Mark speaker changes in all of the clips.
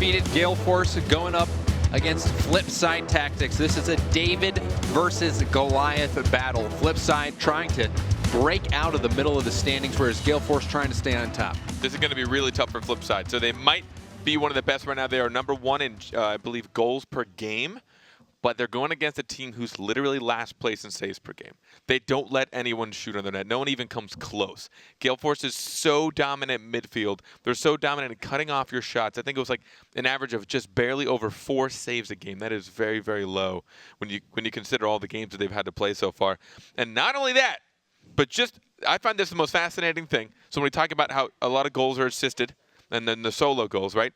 Speaker 1: undefeated Gale Force going up against FLIPSID Tactics. This is a David versus Goliath battle. FLIPSID trying to break out of the middle of the standings, whereas Gale Force trying to stay on top.
Speaker 2: This is going to be really tough for FLIPSID. So they might be one of the best right now. They are #1 in, I believe, goals per game. But they're going against a team who's literally last place in saves per game. They don't let anyone shoot on their net. No one even comes close. Gale Force is so dominant midfield. They're so dominant in cutting off your shots. I think it was like an average of just barely over 4 saves a game. That is very, very low when you consider all the games that they've had to play so far. And not only that, but just I find this the most fascinating thing. So when we talk about how a lot of goals are assisted and then the solo goals, right?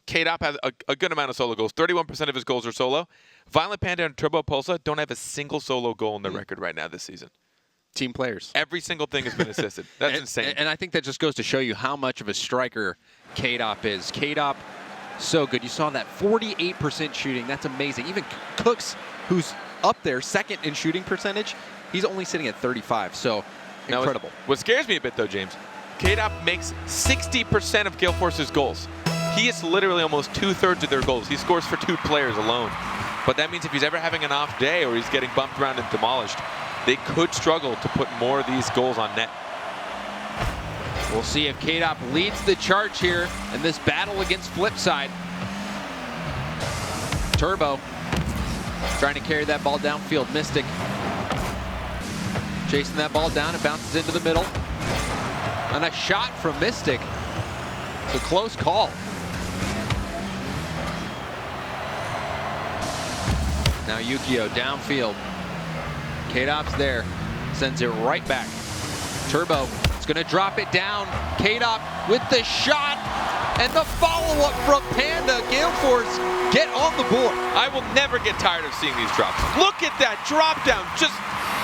Speaker 2: K-Dop has a good amount of solo goals. 31% of his goals are solo. Violent Panda and Turbo Pulsa don't have a single solo goal in their record right now this season.
Speaker 1: Team players.
Speaker 2: Every single thing has been assisted. That's insane.
Speaker 1: And I think that just goes to show you how much of a striker K-Dop is. K-Dop, so good. You saw that 48% shooting. That's amazing. Even Cooks, who's up there, second in shooting percentage, he's only sitting at 35. So incredible.
Speaker 2: Now, what scares me a bit, though, James, K-Dop makes 60% of Gale Force's goals. He is literally almost 2/3 of their goals. He scores for 2 players alone. But that means if he's ever having an off day or he's getting bumped around and demolished, they could struggle to put more of these goals on net.
Speaker 1: We'll see if K-Dop leads the charge here in this battle against FLIPSID. Turbo trying to carry that ball downfield. Mystic chasing that ball down. It bounces into the middle. And a shot from Mystic. It's a close call. Now Yukio downfield. K-Dop's there. Sends it right back. Turbo is going to drop it down. K-Dop with the shot. And the follow-up from Panda. Gale Force get on the board.
Speaker 2: I will never get tired of seeing these drops. Look at that drop down. Just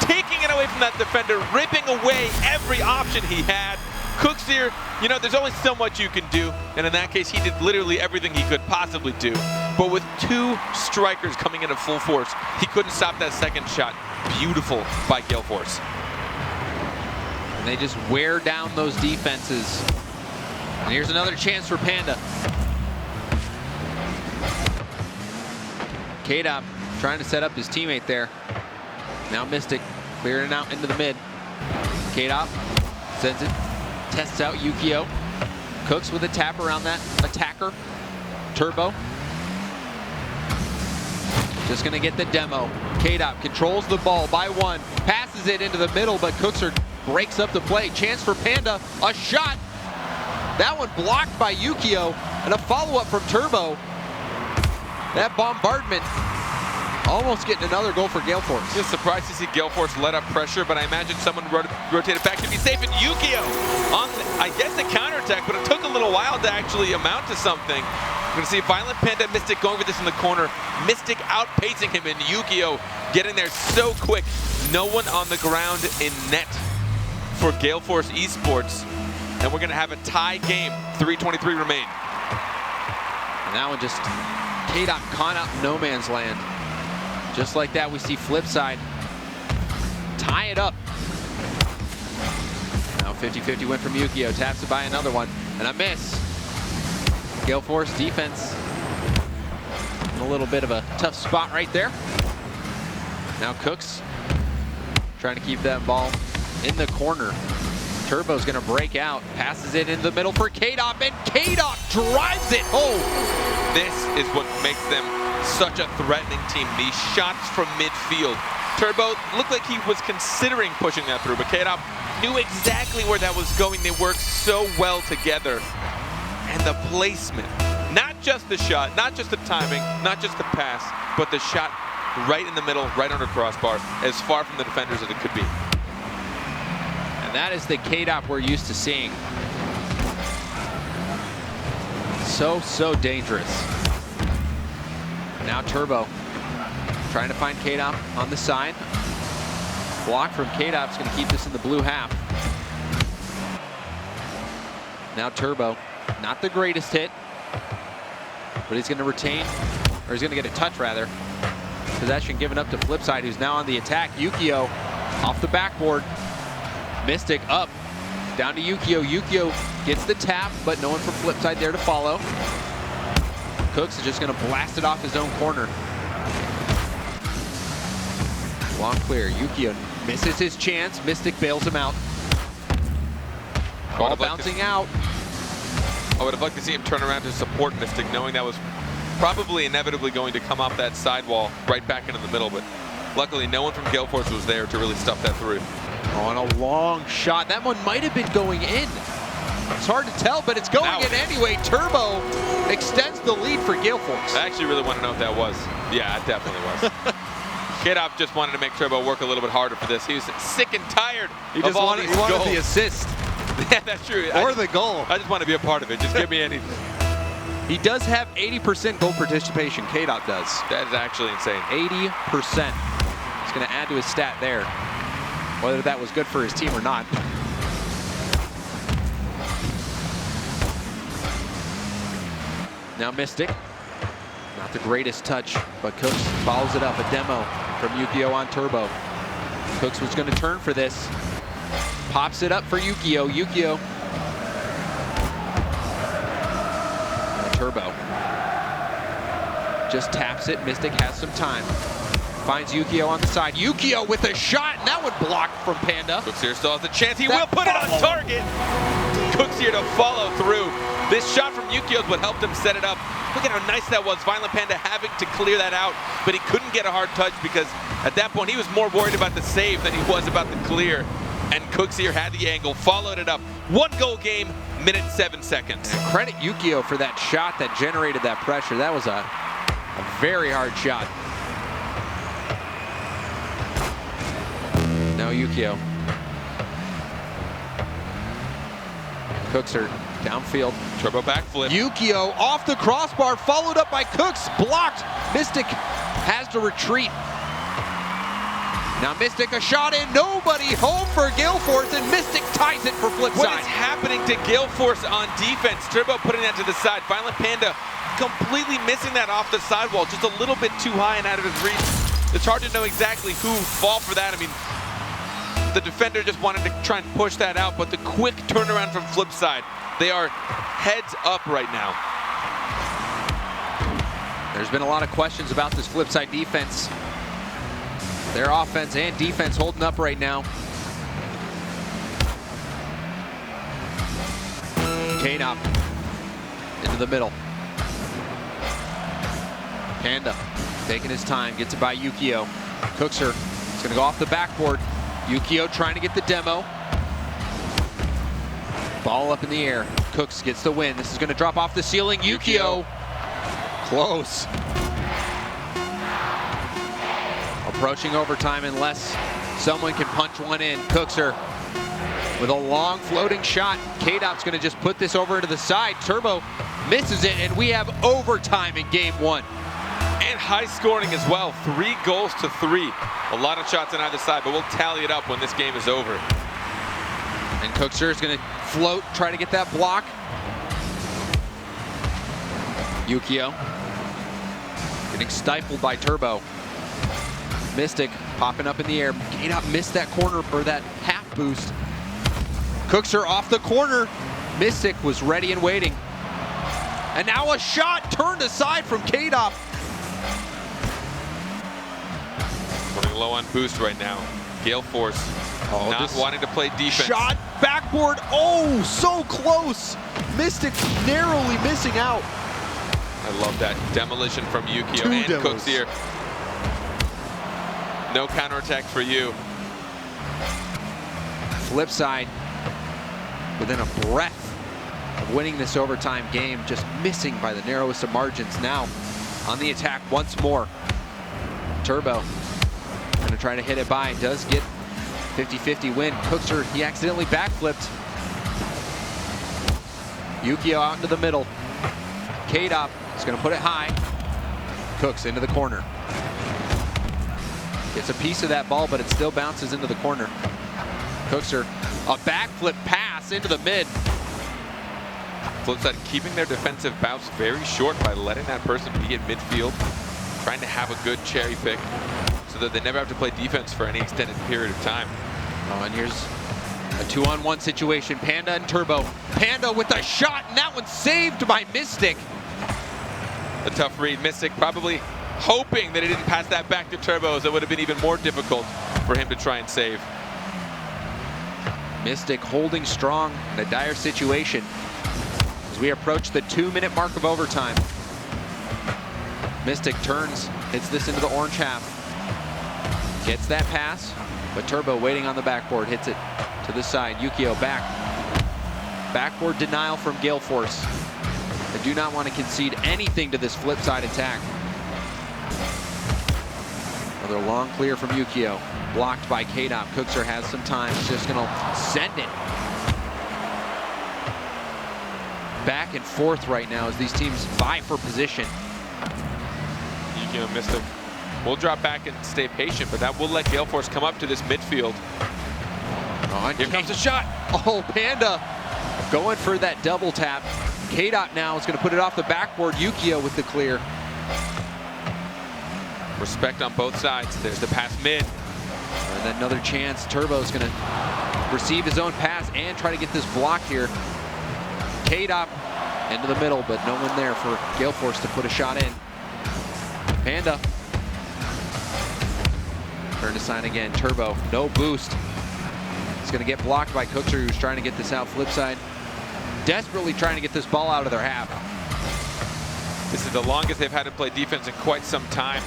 Speaker 2: taking it away from that defender. Ripping away every option he had. Cooks here, you know, there's only so much you can do. And in that case, he did literally everything he could possibly do. But with 2 strikers coming in at full force, he couldn't stop that second shot. Beautiful by Gale Force.
Speaker 1: And they just wear down those defenses. And here's another chance for Panda. K-Dop trying to set up his teammate there. Now Mystic clearing out into the mid. K-Dop sends it. Tests out Yukio. Cooks with a tap around that attacker. Turbo. Just going to get the demo. K-Dop controls the ball by 1. Passes it into the middle, but Cookser breaks up the play. Chance for Panda. A shot. That one blocked by Yukio. And a follow-up from Turbo. That bombardment almost getting another goal for Gale Force.
Speaker 2: Just surprised to see Gale Force let up pressure, but I imagine someone rotated back to be safe. And Yukio on, I guess, the counterattack, but it took a little while to actually amount to something. We're going to see Violent Panda Mystic going for this in the corner. Mystic outpacing him, and Yukio getting there so quick. No one on the ground in net for Gale Force eSports. And we're going to have a tie game. 3:23 remain.
Speaker 1: And that one just K-Dop caught out no man's land. Just like that, we see FLIPSID tie it up. Now 50-50 win from Yukio, taps it by another one, and a miss. Gale Force defense in a little bit of a tough spot right there. Now Cooks trying to keep that ball in the corner. Turbo's gonna break out, passes it in the middle for K-Dop, and K-Dop drives it home.
Speaker 2: This is what makes them such a threatening team. These shots from midfield. Turbo looked like he was considering pushing that through, but K-Dop knew exactly where that was going. They worked so well together. And the placement, not just the shot, not just the timing, not just the pass, but the shot right in the middle, right under crossbar, as far from the defenders as it could be.
Speaker 1: And that is the K-Dop we're used to seeing. So dangerous. Now Turbo trying to find K-Dop on the side. Block from K-Dop's going to keep this in the blue half. Now Turbo, not the greatest hit, but he's going to retain, or he's going to get a touch rather. Possession given up to FLIPSID, who's now on the attack. Yukio off the backboard. Mystic up, down to Yukio. Yukio gets the tap, but no one from FLIPSID there to follow. Cooks is just going to blast it off his own corner. Long clear. Yukio misses his chance. Mystic bails him out. Ball bouncing out.
Speaker 2: I would have liked to see him turn around to support Mystic, knowing that was probably inevitably going to come off that sidewall right back into the middle, but luckily no one from Gale Force was there to really stuff that through.
Speaker 1: Oh, and a long shot. That one might have been going in. It's hard to tell, but it's going in anyway. Turbo extends the lead for Gale Force.
Speaker 2: I actually really want to know if that was. Yeah, it definitely was. K-Dop just wanted to make Turbo work a little bit harder for this. He was sick and tired of all these goals.
Speaker 1: He wanted the assist.
Speaker 2: Yeah, that's true.
Speaker 1: Or the goal.
Speaker 2: I just want to be a part of it. Just give me anything.
Speaker 1: He does have 80% goal participation. K-Dop does.
Speaker 2: That is actually insane.
Speaker 1: 80%. He's going to add to his stat there. Whether that was good for his team or not. Now Mystic. Not the greatest touch, but Cooks follows it up. A demo from Yukio on Turbo. Cooks was going to turn for this. Pops it up for Yukio. Yukio. Turbo. Just taps it. Mystic has some time. Finds Yukio on the side. Yukio with a shot, and that one blocked from Panda.
Speaker 2: Cooks here still has a chance. He will put it on target. Cooks here to follow through. This shot from Yukio is what helped him set it up. Look at how nice that was. Violent Panda having to clear that out, but he couldn't get a hard touch because at that point he was more worried about the save than he was about the clear. And Cooks here had the angle, followed it up. 1 goal game, minute 7 seconds.
Speaker 1: And credit Yukio for that shot that generated that pressure. That was a very hard shot. Now Yukio. Cooks are downfield.
Speaker 2: Turbo backflip.
Speaker 1: Yukio off the crossbar, followed up by Cooks, blocked. Mystic has to retreat. Now Mystic a shot in, nobody home for Gale Force, and Mystic ties it for FLIPSID.
Speaker 2: What is happening to Gale Force on defense? Turbo putting that to the side. Violent Panda completely missing that off the sidewall, just a little bit too high and out of his reach. It's hard to know exactly who fault for that. I mean, the defender just wanted to try and push that out, but the quick turnaround from FLIPSID. They are heads up right now.
Speaker 1: There's been a lot of questions about this FLIPSID defense. Their offense and defense holding up right now. K-Dop into the middle. Panda taking his time, gets it by Yukio. Cookser is going to go off the backboard. Yukio trying to get the demo. Ball up in the air. Cooks gets the win. This is going to drop off the ceiling. Yukio. Close. Approaching overtime unless someone can punch one in. Cookser with a long floating shot. K-Dop's going to just put this over to the side. Turbo misses it, and we have overtime in game 1.
Speaker 2: And high scoring as well. 3 goals to 3. A lot of shots on either side, but we'll tally it up when this game is over.
Speaker 1: And Cookser is going to float, try to get that block. Yukio getting stifled by Turbo. Mystic popping up in the air. K-Dop missed that corner for that half boost. Cookser off the corner. Mystic was ready and waiting. And now a shot turned aside from K-Dop.
Speaker 2: Running low on boost right now. Gale Force not wanting to play defense.
Speaker 1: Shot backboard. Oh, so close. Mystic narrowly missing out.
Speaker 2: I love that demolition from Yukio and demos. Cooks here. No counterattack for you.
Speaker 1: FLIPSID within a breath of winning this overtime game, just missing by the narrowest of margins. Now on the attack once more. Turbo gonna try to hit it by, does get 50-50 win. Cookser, he accidentally backflipped. Yukio out into the middle. K-Dop is gonna put it high. Cooks into the corner. Gets a piece of that ball, but it still bounces into the corner. Cookser, a backflip pass into the mid.
Speaker 2: FLIPSID keeping their defensive bounce very short by letting that person be in midfield, trying to have a good cherry pick so that they never have to play defense for any extended period of time.
Speaker 1: Oh, and here's a 2-on-1 situation. Panda and Turbo. Panda with a shot, and that one's saved by Mystic.
Speaker 2: The tough read. Mystic probably hoping that he didn't pass that back to Turbo, as it would have been even more difficult for him to try and save.
Speaker 1: Mystic holding strong in a dire situation as we approach the 2-minute mark of overtime. Mystic turns, hits this into the orange half. Gets that pass, but Turbo waiting on the backboard, hits it to the side. Yukio back. Backboard denial from Gale Force. They do not want to concede anything to this flip side attack. Another long clear from Yukio. Blocked by K-Dop. Cookser has some time. He's just going to send it. Back and forth right now as these teams vie for position.
Speaker 2: Yukio Mystic will drop back and stay patient, but that will let Gale Force come up to this midfield.
Speaker 1: Oh,
Speaker 2: here comes the shot.
Speaker 1: Oh, Panda going for that double tap. K-Dot now is going to put it off the backboard. Yukio with the clear.
Speaker 2: Respect on both sides. There's the pass mid.
Speaker 1: And then another chance. Turbo's going to receive his own pass and try to get this block here. K-Dop into the middle, but no one there for Gale Force to put a shot in. Panda. Turn to sign again. Turbo, no boost. He's going to get blocked by Cookser, who's trying to get this out flip side. Desperately trying to get this ball out of their half.
Speaker 2: This is the longest they've had to play defense in quite some time.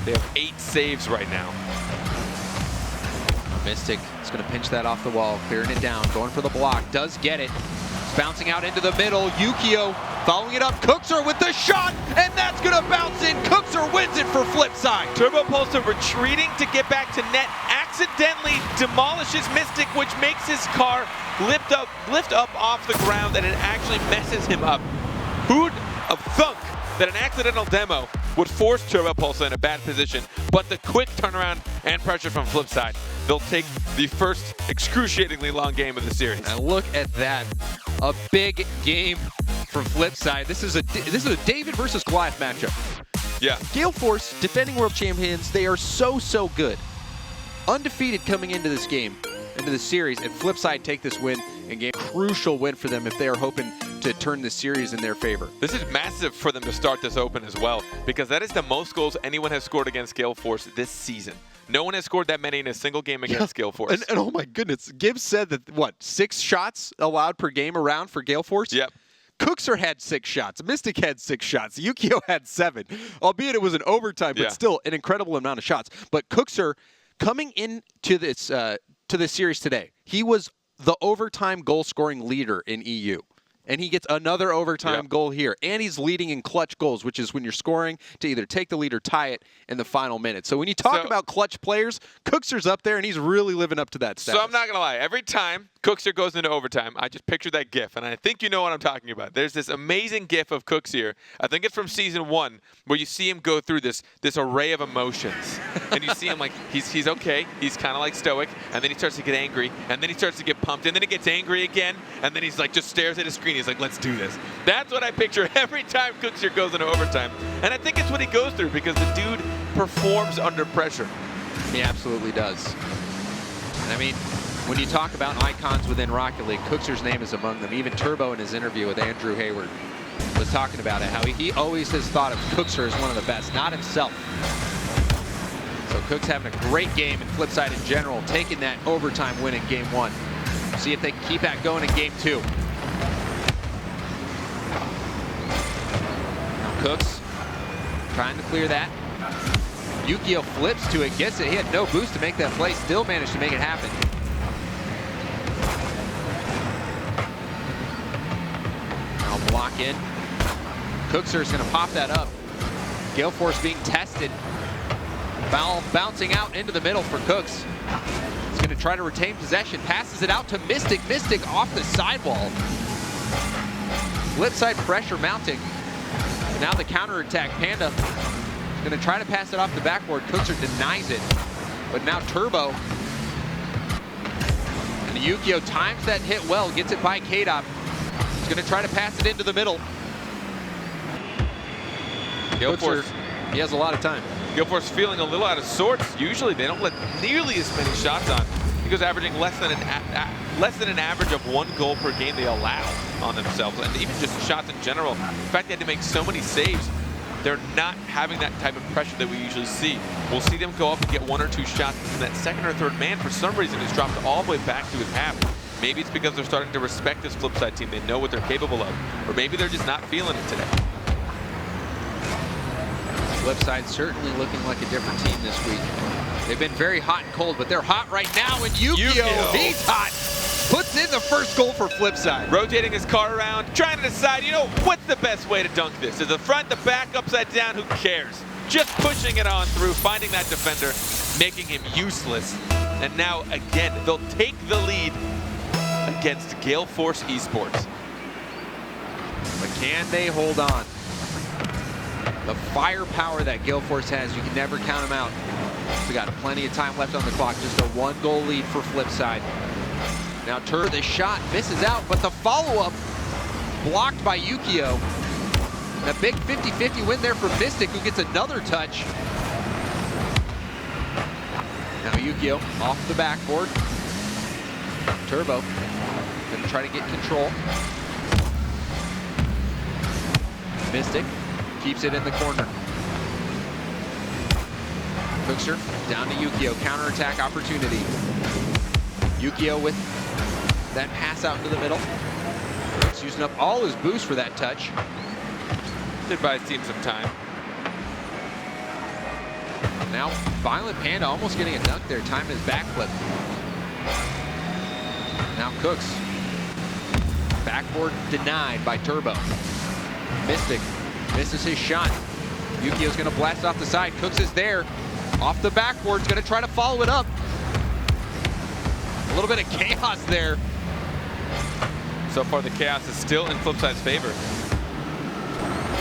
Speaker 2: They have 8 saves right now.
Speaker 1: Mystic is going to pinch that off the wall, clearing it down, going for the block, does get it. It's bouncing out into the middle. Yukio following it up. Cookser with the shot, and that's going to bounce in. Cookser wins it for Flipside.
Speaker 2: Turbo Pulsar retreating to get back to net, accidentally demolishes Mystic, which makes his car lift up off the ground, and it actually messes him up. Who'd have thunk that an accidental demo would force Turbo Pulsar in a bad position, but the quick turnaround and pressure from Flipside, they'll take the first excruciatingly long game of the series.
Speaker 1: And look at that, a big game from Flipside. This is a David versus Goliath matchup.
Speaker 2: Yeah.
Speaker 1: Gale Force, defending world champions, they are so good. Undefeated coming into this game, into the series, and Flipside take this win and game. Crucial win for them if they are hoping to turn the series in their favor.
Speaker 2: This is massive for them to start this open as well, because that is the most goals anyone has scored against Gale Force this season. No one has scored that many in a single game against Gale Force.
Speaker 1: And oh my goodness, Gibbs said that, what, 6 shots allowed per game around for Gale Force?
Speaker 2: Yep.
Speaker 1: Cookser had 6 shots. Mystic had 6 shots. Yukio had 7, albeit it was an overtime, but still an incredible amount of shots. But Cookser, coming into this series today, he was the overtime goal-scoring leader in EU. And he gets another overtime goal here. And he's leading in clutch goals, which is when you're scoring to either take the lead or tie it in the final minute. So when you talk about clutch players, Cookser's up there, and he's really living up to that status.
Speaker 2: So I'm not going to lie. Every time Cookser goes into overtime, I just picture that GIF, and I think you know what I'm talking about. There's this amazing GIF of Cooks here. I think it's from season 1, where you see him go through this array of emotions. And you see him like, he's okay. He's kind of like stoic, and then he starts to get angry, and then he starts to get pumped, and then he gets angry again, and then he's like, just stares at his screen. He's like, let's do this. That's what I picture every time Cookser goes into overtime. And I think it's what he goes through, because the dude performs under pressure.
Speaker 1: He absolutely does. And I mean, when you talk about icons within Rocket League, Cookser's name is among them. Even Turbo in his interview with Andrew Hayward was talking about it, how he always has thought of Cookser as one of the best, not himself. So Cook's having a great game, and Flipside in general, taking that overtime win in game 1. See if they can keep that going in game 2. Cooks trying to clear that. Yukio flips to it, gets it. He had no boost to make that play, still managed to make it happen. Now block in. Cookser's going to pop that up. Gale Force being tested. Foul bouncing out into the middle for Cooks. He's going to try to retain possession. Passes it out to Mystic. Mystic off the sidewall. Flipside pressure mounting. Now the counterattack. Panda going to try to pass it off the backboard. Cookser denies it. But now Turbo. And Yukio times that hit well. Gets it by K-Dop. He's going to try to pass it into the middle.
Speaker 2: Gale Force,
Speaker 1: he has a lot of time.
Speaker 2: Gale Force feeling a little out of sorts. Usually they don't let nearly as many shots on He goes averaging less than an average of 1 goal per game they allow on themselves, and even just shots in general. The fact they had to make so many saves, they're not having that type of pressure that we usually see. We'll see them go up and get 1 or 2 shots, and that second or third man, for some reason, is dropped all the way back to his half. Maybe it's because they're starting to respect this Flipside team. They know what they're capable of, or maybe they're just not feeling it today.
Speaker 1: Flipside certainly looking like a different team this week. They've been very hot and cold, but they're hot right now, and Yukio, he's hot. Puts in the first goal for Flipside.
Speaker 2: Rotating his car around, trying to decide, you know, what's the best way to dunk this? Is the front, the back, upside down, who cares? Just pushing it on through, finding that defender, making him useless. And now, again, they'll take the lead against Gale Force eSports.
Speaker 1: But can they hold on? The firepower that Gale Force has, you can never count them out. We got plenty of time left on the clock. Just a 1-goal lead for Flipside. Now the shot misses out, but the follow-up blocked by Yukio. And a big 50-50 win there for Mystic, who gets another touch. Now Yukio off the backboard. Turbo gonna try to get control. Mystic keeps it in the corner. Cookser down to Yukio, counterattack opportunity. Yukio with that pass out into the middle. He's using up all his boost for that touch.
Speaker 2: Did buy his team some time.
Speaker 1: Now Violent Panda almost getting a dunk there, time his backflip. Now Cooks. Backboard denied by Turbo. Mystic misses his shot. Yukio's gonna blast off the side. Cooks is there. Off the backboard, gonna try to follow it up. A little bit of chaos there.
Speaker 2: So far the chaos is still in Flipside's favor.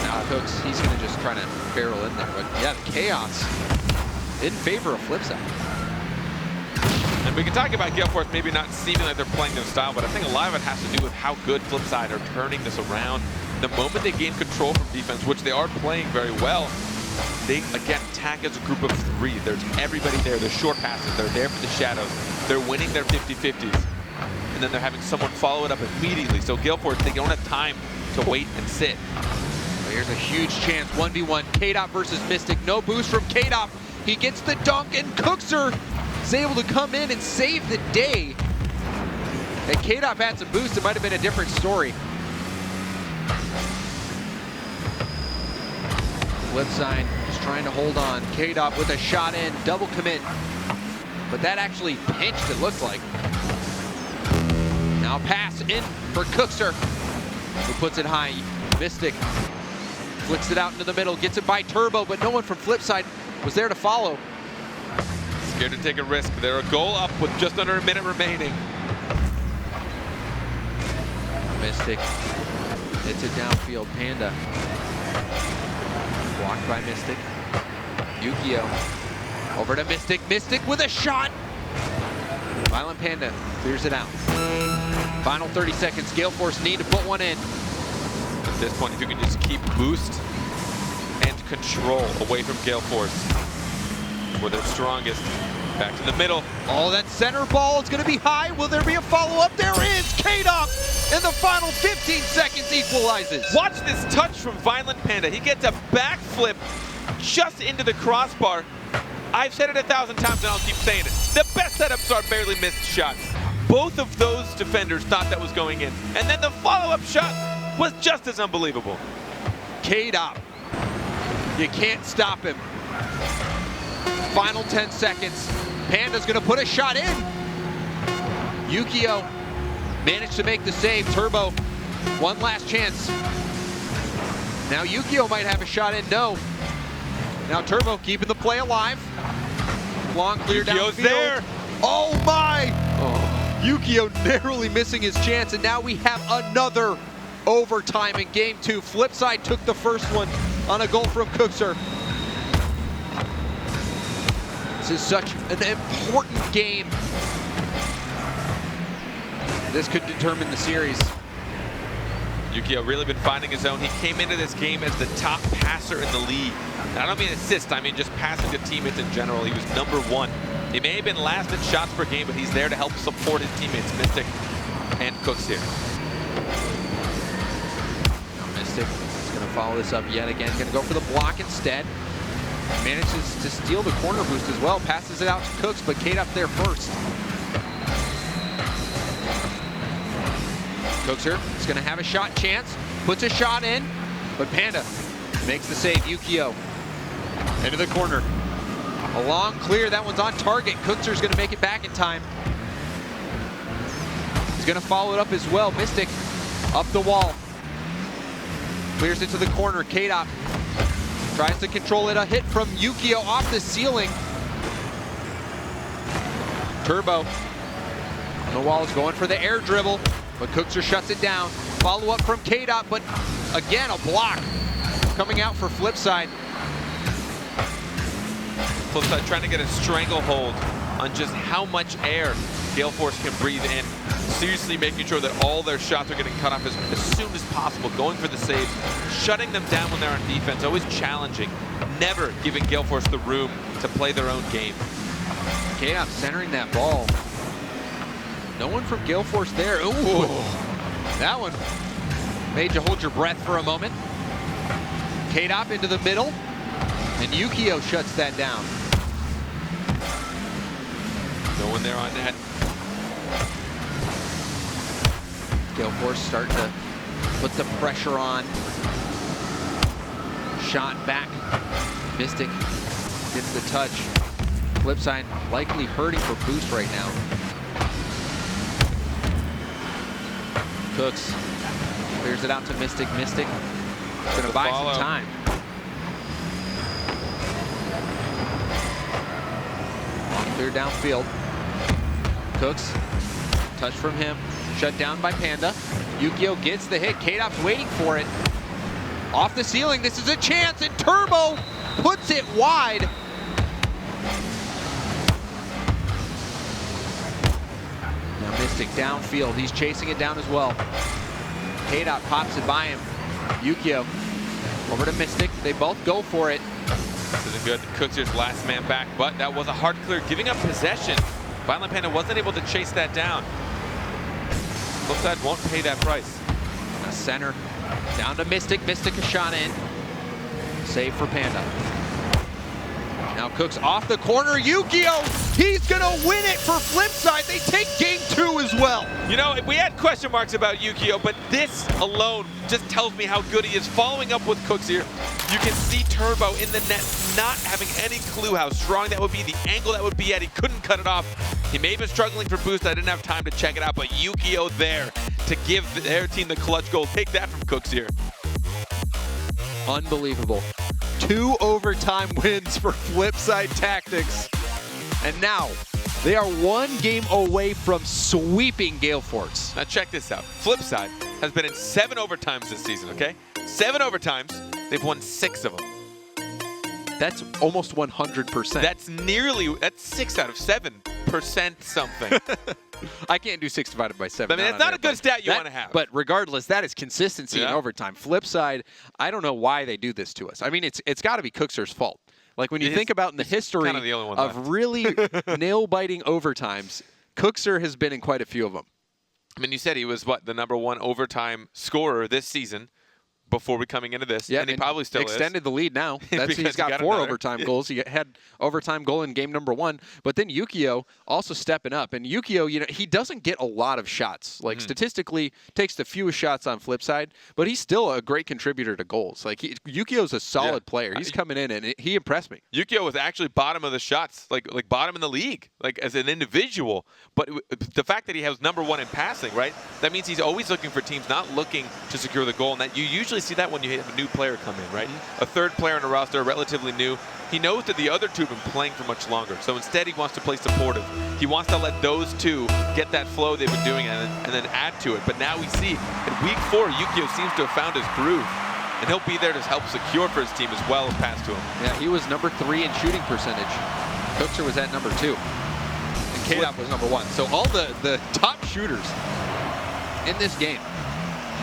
Speaker 1: Now Cooks, he's gonna just try to barrel in there. But yeah, the chaos in favor of Flipside.
Speaker 2: And we can talk about Gale Force maybe not seeming like they're playing their style, but I think a lot of it has to do with how good Flipside are turning this around. The moment they gain control from defense, which they are playing very well, they, again, attack as a group of 3. There's everybody there. There's short passes. They're there for the shadows. They're winning their 50-50s. And then they're having someone follow it up immediately. So Gale Force, they don't have time to wait and sit.
Speaker 1: Well, here's a huge chance. 1v1. K-Dop versus Mystic. No boost from K-Dop. He gets the dunk, and Cookser is able to come in and save the day. If K-Dop had some boost, it might have been a different story. Flipside just trying to hold on. K-Dop with a shot in, double commit. But that actually pinched, it looked like. Now pass in for Cookser, who puts it high. Mystic flicks it out into the middle, gets it by Turbo, but no one from Flipside was there to follow.
Speaker 2: Scared to take a risk. They're a goal up with just under a minute remaining.
Speaker 1: Mystic hits it downfield. Panda blocked by Mystic. Yukio over to Mystic. Mystic with a shot. Violent Panda clears it out. Final 30 seconds. Gale Force need to put one in.
Speaker 2: At this point, if you can just keep boost and control away from Gale Force, where they're strongest. Back to the middle.
Speaker 1: Oh, that center ball is going to be high. Will there be a follow-up? There is. K-Dop in the final 15 seconds equalizes.
Speaker 2: Watch this touch from Violent Panda. He gets a backflip just into the crossbar. I've said it 1,000 times and I'll keep saying it. The best setups are barely missed shots. Both of those defenders thought that was going in. And then the follow-up shot was just as unbelievable.
Speaker 1: K-Dop. You can't stop him. Final 10 seconds. Panda's gonna put a shot in. Yukio managed to make the save. Turbo, one last chance. Now Yukio might have a shot in, no. Now Turbo keeping the play alive. Long clear downfield.
Speaker 2: There.
Speaker 1: Oh my! Oh. Yukio narrowly missing his chance, and now we have another overtime in game 2. Flipside took the first one on a goal from Cookser. This is such an important game. This could determine the series.
Speaker 2: Yukio really been finding his own. He came into this game as the top passer in the league. And I don't mean assist, I mean just passing to teammates in general. He was #1 He may have been last in shots per game, but he's there to help support his teammates, Mystic and Cooks here.
Speaker 1: Now Mystic is going to follow this up yet again. Going to go for the block instead. Manages to steal the corner boost as well. Passes it out to Cooks, but Kate up there first. Cookser is going to have a shot chance. Puts a shot in, but Panda makes the save. Yukio into the corner. A long clear. That one's on target. Cookser's going to make it back in time. He's going to follow it up as well. Mystic up the wall. Clears it to the corner. K-Dop tries to control it. A hit from Yukio off the ceiling. Turbo on the wall is going for the air dribble, but Cookser shuts it down. Follow up from K-Dop, but again, a block coming out for FLIPSID.
Speaker 2: FLIPSID trying to get a stranglehold on just how much air Gale Force can breathe in. Seriously making sure that all their shots are getting cut off as soon as possible, going for the saves, shutting them down when they're on defense, always challenging, never giving Gale Force the room to play their own game.
Speaker 1: K-Dop centering that ball. No one from Gale Force there. Ooh, that one made you hold your breath for a moment. K-Dop into the middle, and Yukio shuts that down.
Speaker 2: No one there on net.
Speaker 1: Gale Force starting to put the pressure on. Shot back. Mystic gets the touch. FLIPSID likely hurting for boost right now. Cooks clears it out to Mystic. Mystic gonna buy some time. Long clear downfield. Cooks, touch from him. Shut down by Panda. Yukio gets the hit. K-Dop's waiting for it. Off the ceiling, this is a chance, and Turbo puts it wide. Now Mystic downfield, he's chasing it down as well. K-Dop pops it by him. Yukio over to Mystic, they both go for it.
Speaker 2: This isn't good. Cookser's last man back, but that was a hard clear, giving up possession. Violent Panda wasn't able to chase that down. FLIPSID won't pay that price.
Speaker 1: Now center, down to Mystic. Mystic a shot in. Save for Panda. Now Cooks off the corner. Yukio, he's gonna win it for FLIPSID. They take game 2 as well.
Speaker 2: You know, we had question marks about Yukio, but this alone just tells me how good he is. Following up with Cooks here, you can see Turbo in the net not having any clue how strong that would be, the angle that would be at. He couldn't cut it off. He may have been struggling for boost. I didn't have time to check it out, but Yukio there to give their team the clutch goal. Take that from Cooks here.
Speaker 1: Unbelievable. 2 overtime wins for FLIPSID Tactics. And now they are 1 game away from sweeping Gale Force.
Speaker 2: Now check this out. FLIPSID has been in 7 overtimes this season, okay? 7 overtimes. They've won 6 of them.
Speaker 1: That's almost 100%.
Speaker 2: That's 6 out of 7% something.
Speaker 1: I can't do 6 divided by 7.
Speaker 2: I mean, it's not a good stat you want to have.
Speaker 1: But regardless, that is consistency in overtime. FLIPSID, I don't know why they do this to us. I mean, it's got to be Cookser's fault. Like when you think about in the history of really nail-biting overtimes, Cookser has been in quite a few of them.
Speaker 2: I mean, you said he was, what, the #1 overtime scorer this season before we coming into this, and he probably still
Speaker 1: extended the lead now. He's got 4 overtime goals. He had overtime goal in game #1, but then Yukio also stepping up. And Yukio, you know, he doesn't get a lot of shots. Like statistically, takes the fewest shots on FLIPSID, but he's still a great contributor to goals. Like Yukio's a solid player. He's coming in and he impressed me.
Speaker 2: Yukio was actually bottom of the shots, like bottom in the league, like as an individual. But the fact that he has #1 in passing, right? That means he's always looking for teams, not looking to secure the goal, and that you usually see that when you have a new player come in, right? A third player in a roster, relatively new. He knows that the other 2 have been playing for much longer. So instead, he wants to play supportive. He wants to let those 2 get that flow they've been doing and then add to it. But now we see in week 4, Yukio seems to have found his groove. And he'll be there to help secure for his team as well as pass to him.
Speaker 1: Yeah, he was #3 in shooting percentage. Cookser was at #2. And K-Dop was #1. So all the top shooters in this game.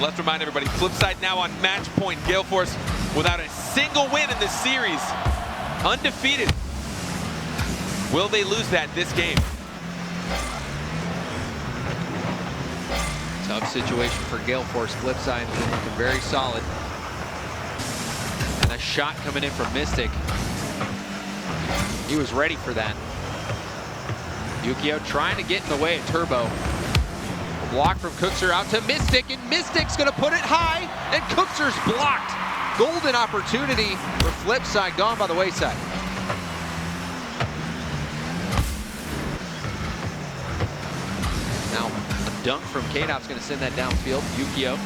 Speaker 2: Let's remind everybody, FLIPSID now on match point. Gale Force without a single win in this series. Undefeated. Will they lose that this game?
Speaker 1: Tough situation for Gale Force. FLIPSID looking very solid. And a shot coming in from Mystic. He was ready for that. Yukio trying to get in the way of Turbo. A block from Cookser out to Mystic, and Mystic's gonna put it high, and Cookser's blocked. Golden opportunity for FLIPSID, gone by the wayside. Now, a dunk from K-Dop's gonna send that downfield. Yukio,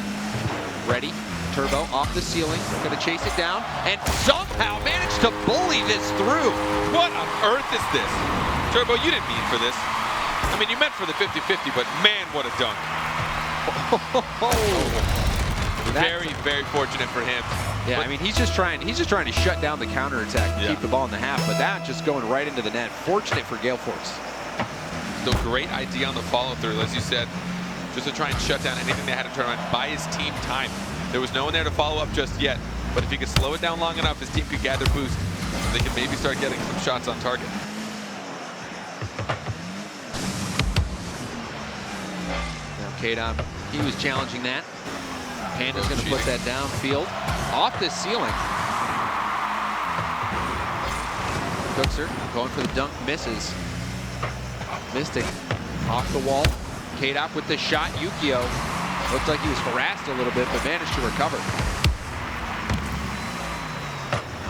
Speaker 1: ready. Turbo off the ceiling, gonna chase it down, and somehow managed to bully this through.
Speaker 2: What on earth is this? Turbo, you didn't mean for this. I mean, you meant for the 50-50, but man, what a dunk. Very, very fortunate for him.
Speaker 1: Yeah, but I mean, he's just trying to shut down the counterattack, keep the ball in the half, but that just going right into the net. Fortunate for Gale Force.
Speaker 2: Still great idea on the follow-through, as you said, just to try and shut down anything they had to turn around, buy his team time. There was no one there to follow up just yet, but if he could slow it down long enough, his team could gather boost. They could maybe start getting some shots on target.
Speaker 1: Now K-Dop, he was challenging that. Panda's going to put that downfield off the ceiling. Cookser going for the dunk, misses. Mystic off the wall. K-Dop with the shot. Yukio looked like he was harassed a little bit, but managed to recover.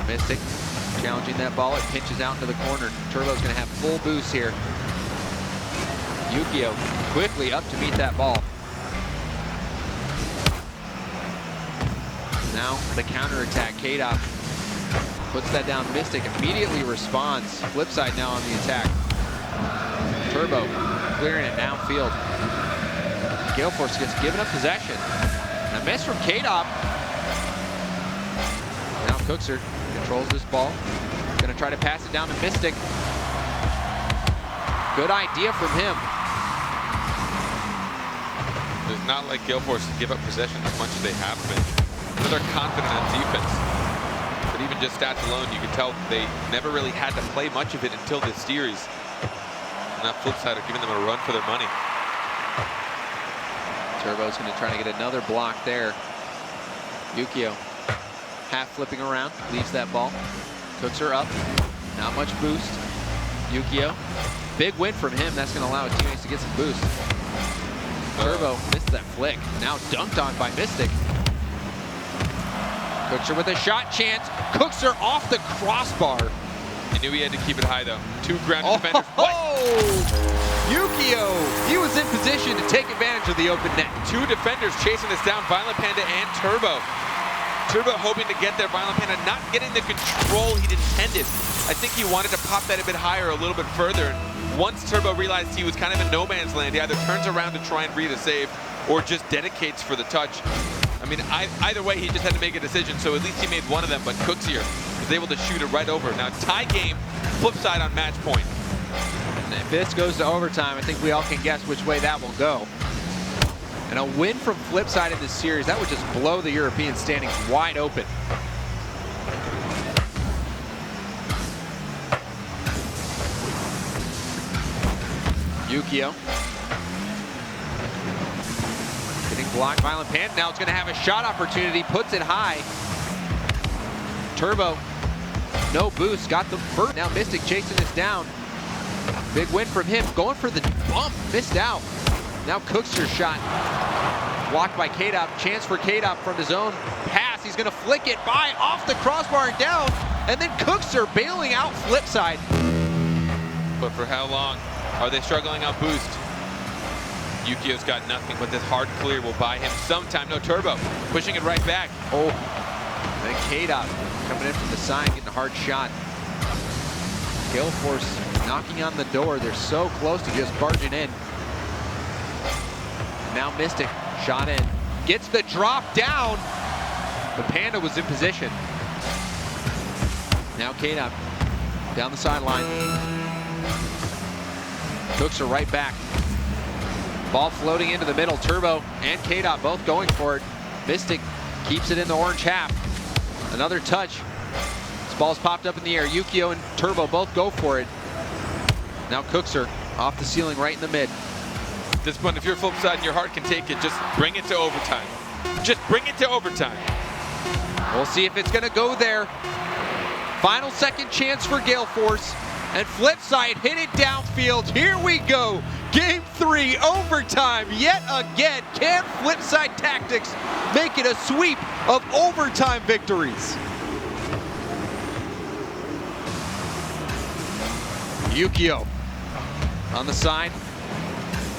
Speaker 1: Mystic challenging that ball. It pinches out into the corner. Turbo's going to have full boost here. Yukio quickly up to meet that ball. Now the counterattack. K-Dop puts that down. Mystic immediately responds. FLIPSID now on the attack. Turbo clearing it downfield. Gale Force gets given up possession. A miss from K-Dop. Now Cookser controls this ball. Gonna try to pass it down to Mystic. Good idea from him.
Speaker 2: It's not like Gale Force give up possession as much as they have been. They're confident on defense. But even just stats alone, you can tell they never really had to play much of it until this series. And that FLIPSID are giving them a run for their money.
Speaker 1: Turbo's going to try to get another block there. Yukio half flipping around, leaves that ball. Cookser up, not much boost. Yukio, big win from him. That's going to allow his teammates to get some boost. Turbo missed that flick. Now dunked on by Mystic. Cookser with a shot chance. Cookser off the crossbar.
Speaker 2: He knew he had to keep it high, though. Two grounded defenders. What?
Speaker 1: Yukio, he was in position to take advantage of the open net.
Speaker 2: Two defenders chasing this down, Violent Panda and Turbo. Turbo hoping to get there, Violent Panda not getting the control he'd intended. I think he wanted to pop that a bit higher, a little bit further. Once Turbo realized he was kind of in no man's land, he either turns around to try and read a save or just dedicates for the touch. I mean, either way, he just had to make a decision, so at least he made one of them, but Cookser was able to shoot it right over. Now, tie game, FLIPSID on match point.
Speaker 1: And if this goes to overtime, I think we all can guess which way that will go. And a win from FLIPSID in this series, that would just blow the European standings wide open. Yukio. Getting blocked, Violent Panda. Now it's going to have a shot opportunity, puts it high. Turbo, no boost, got the first. Now Mystic chasing this down. Big win from him, going for the bump, missed out. Now Cookser's shot, blocked by K-Dop. Chance for K-Dop from his own pass. He's going to flick it by, off the crossbar and down. And then Cookser bailing out FLIPSID.
Speaker 2: But for how long? Are they struggling on boost? Yukio's got nothing, but this hard clear will buy him some time. No, Turbo pushing it right back.
Speaker 1: Oh, and then K-Dop coming in from the side, getting a hard shot. Gale Force knocking on the door. They're so close to just barging in. And now Mystic, shot in. Gets the drop down. The Panda was in position. Now K-Dop down the sideline. Cookser right back. Ball floating into the middle. Turbo and K-Dop both going for it. Mystic keeps it in the orange half. Another touch. This ball's popped up in the air. Yukio and Turbo both go for it. Now Cookser off the ceiling right in the mid.
Speaker 2: This one, if you're Flipside and your heart can take it, just bring it to overtime. Just bring it to overtime.
Speaker 1: We'll see if it's going to go there. Final second chance for Gale Force. And Flipside hit it downfield. Here we go. Game 3, overtime yet again. Can Flipside Tactics make it a sweep of overtime victories? Yukio on the side.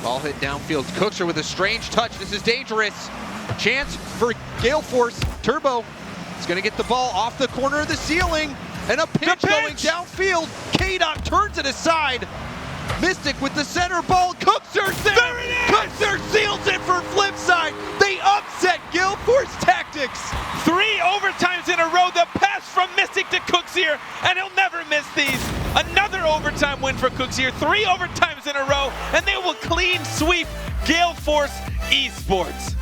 Speaker 1: Ball hit downfield. Cookser with a strange touch. This is dangerous. Chance for Gale Force. Turbo is going to get the ball off the corner of the ceiling. And a pitch going downfield. K-Dot turns it aside. Mystic with the center ball. Cookser's there.
Speaker 2: There it is.
Speaker 1: Cookser seals it for Flipside. They upset Gale Force Tactics.
Speaker 2: 3 overtimes in a row. The pass from Mystic to Cooksier, and he'll never miss these. Another overtime win for Cooksier. 3 overtimes in a row, and they will clean sweep Gale Force eSports.